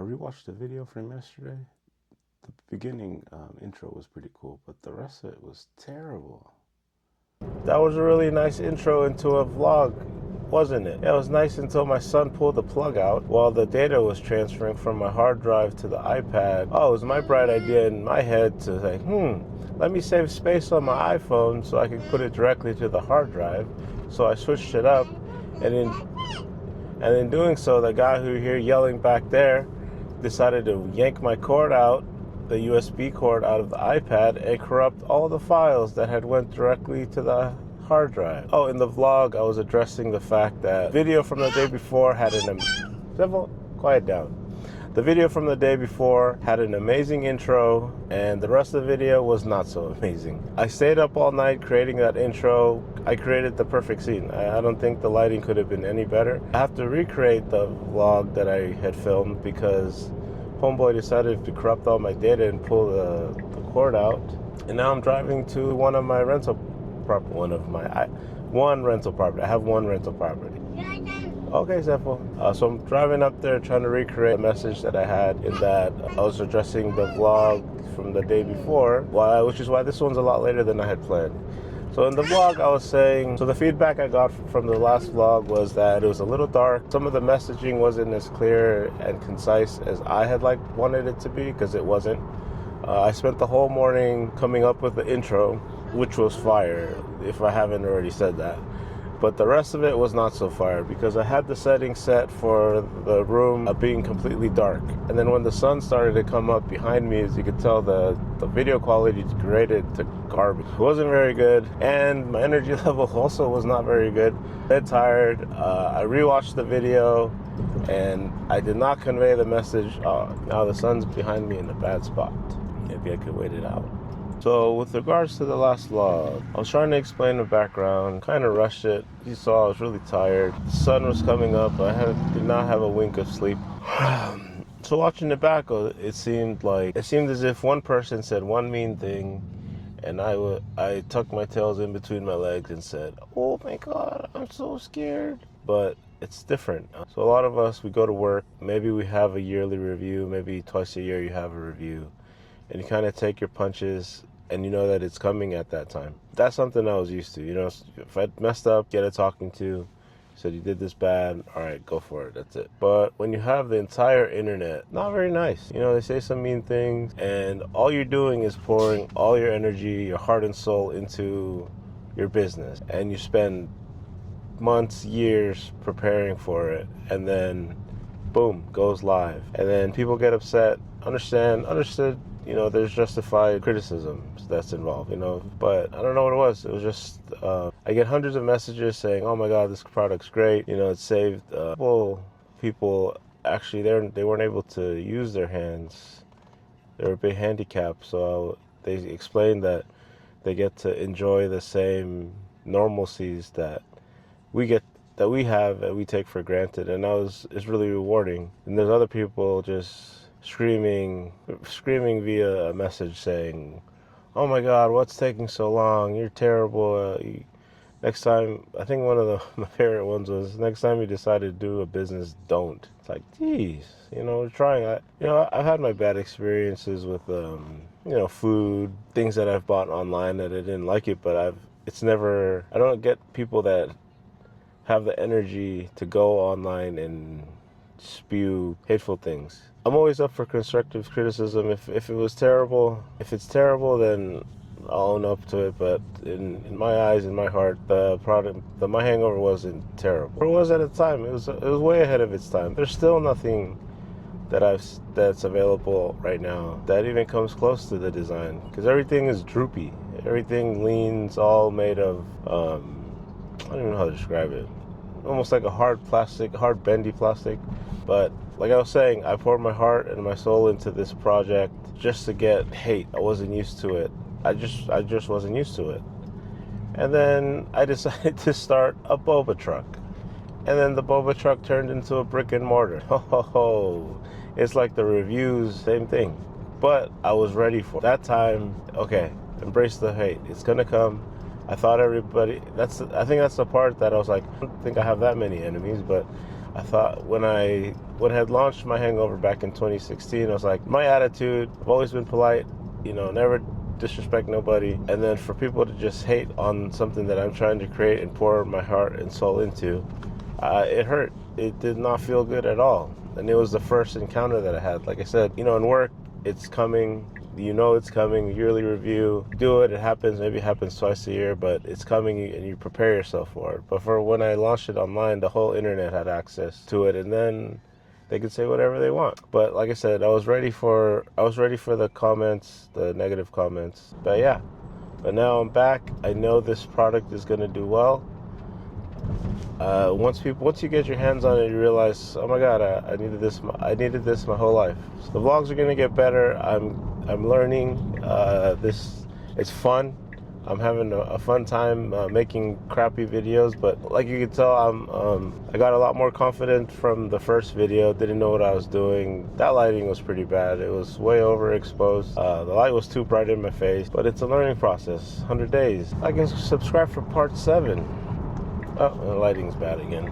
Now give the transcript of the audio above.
rewatched the video from yesterday. The beginning intro was pretty cool, but the rest of it was terrible. That was a really nice intro into a vlog, wasn't it? It was nice until my son pulled the plug out while the data was transferring from my hard drive to the iPad. Oh, it was my bright idea in my head to say, let me save space on my iPhone so I can put it directly to the hard drive. So I switched it up, and in doing so, the guy who you hear yelling back there decided to yank my cord out, the USB cord out of the iPad, and corrupt all the files that had went directly to the hard drive. Oh, in the vlog, I was addressing the fact that video from the day before had quiet down. The video from the day before had an amazing intro, and the rest of the video was not so amazing. I stayed up all night creating that intro. I created the perfect scene. I don't think the lighting could have been any better. I have to recreate the vlog that I had filmed because Homeboy decided to corrupt all my data and pull the cord out. And now I'm driving to one of my rental property. One rental property. I have one rental property. Okay, Zephyr. So I'm driving up there trying to recreate a message that I had in that I was addressing the vlog from the day before, which is why this one's a lot later than I had planned. So in the vlog, I was saying, so the feedback I got from the last vlog was that it was a little dark. Some of the messaging wasn't as clear and concise as I had wanted it to be, because it wasn't. I spent the whole morning coming up with the intro, which was fire, if I haven't already said that. But the rest of it was not so fire because I had the settings set for the room being completely dark. And then when the sun started to come up behind me, as you could tell, the video quality degraded to garbage. It wasn't very good, and my energy level also was not very good. Dead tired. I rewatched the video, and I did not convey the message. Now the sun's behind me in a bad spot. Maybe I could wait it out. So with regards to the last vlog, I was trying to explain the background, kind of rushed it. You saw I was really tired. The sun was coming up. Did not have a wink of sleep. So watching it back, it seemed as if one person said one mean thing, and I tucked my tails in between my legs and said, "Oh my God, I'm so scared." But it's different. So a lot of us, we go to work. Maybe we have a yearly review. Maybe twice a year you have a review, and you kind of take your punches. And you know that it's coming at that time. That's something I was used to. You know, if I messed up, get a talking to, said you did this bad, all right, go for it, that's it. But when you have the entire internet, not very nice. You know, they say some mean things, and all you're doing is pouring all your energy, your heart and soul into your business. And you spend months, years preparing for it, and then boom, goes live. And then people get upset, understood. You know, there's justified criticisms that's involved, you know, but I don't know what it was. It was just, I get hundreds of messages saying, oh my God, this product's great. You know, it saved people actually they weren't able to use their hands. They were a bit handicapped. So they explained that they get to enjoy the same normalcies that we have that we take for granted. And it's really rewarding. And there's other people just screaming via a message saying, oh my God, what's taking so long? You're terrible. Next time, I think one of my favorite ones was, next time you decide to do a business, don't. It's like, geez, you know, trying. I've had my bad experiences with, food, things that I've bought online that I didn't like it, but I don't get people that have the energy to go online and spew hateful things. I'm always up for constructive criticism. If it's terrible, then I'll own up to it. But in my eyes, in my heart, My Hangover wasn't terrible. It was at the time. It was way ahead of its time. There's still nothing that's available right now that even comes close to the design, because everything is droopy. Everything leans, all made of I don't even know how to describe it. Almost like a hard bendy plastic. But like I was saying, I poured my heart and my soul into this project just to get hate. I wasn't used to it. I just wasn't used to it. And then I decided to start a boba truck. And then the boba truck turned into a brick and mortar. It's like the reviews, same thing. But I was ready for it. That time, okay, embrace the hate. It's gonna come. I thought everybody, I think that's the part that I was like, I don't think I have that many enemies, but I thought when I had launched my hangover back in 2016, I was like, my attitude, I've always been polite, never disrespect nobody. And then for people to just hate on something that I'm trying to create and pour my heart and soul into, it hurt. It did not feel good at all. And it was the first encounter that I had. Like I said, in work, it's coming. It's coming. Yearly review. Do it. It happens. Maybe it happens twice a year, but it's coming and you prepare yourself for it. But for when I launched it online, the whole internet had access to it, and then they could say whatever they want. But like I said, I was ready for the comments, the negative comments. But yeah. But now I'm back. I know this product is going to do well. Once you get your hands on it, you realize, oh my God, I needed this my whole life. So the vlogs are gonna get better. I'm learning. It's fun. I'm having a fun time making crappy videos, but like you can tell, I got a lot more confident from the first video. Didn't know what I was doing. That lighting was pretty bad. It was way overexposed. The light was too bright in my face, but it's a learning process. 100 days. Like and subscribe for part 7. Oh, the lighting's bad again.